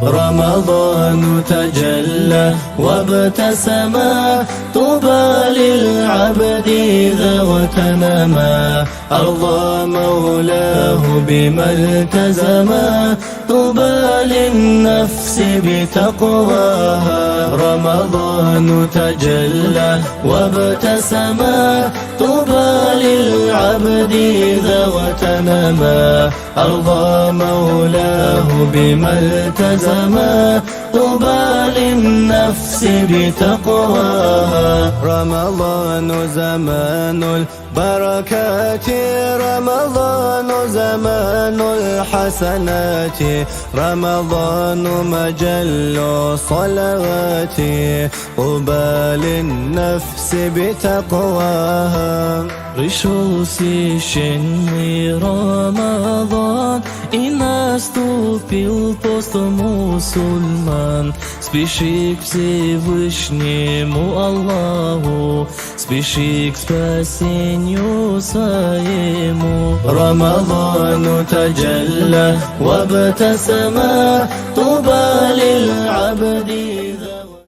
رمضان تجلى وابتسما، طوبى للعبد إذا وتنما، أرضى مولاه بما التزما، طوبى للنفس بتقواها. رمضان تجلى وابتسما، طوبى للعبد إذا وتنما، أرضى مولاه بما التزما، طوبى للنفس بتقواها. رمضان زمان البركات، رمضان زمان الحسنات، رمضان مجل صلوات، طوبى للنفس بتقواها. Пришел Рамадан, и наступил пост мусульман. Спеши к Всевышнему Аллаху, спеши к спасению своему. رمضان تجلى وابتسما، طوبى للعبد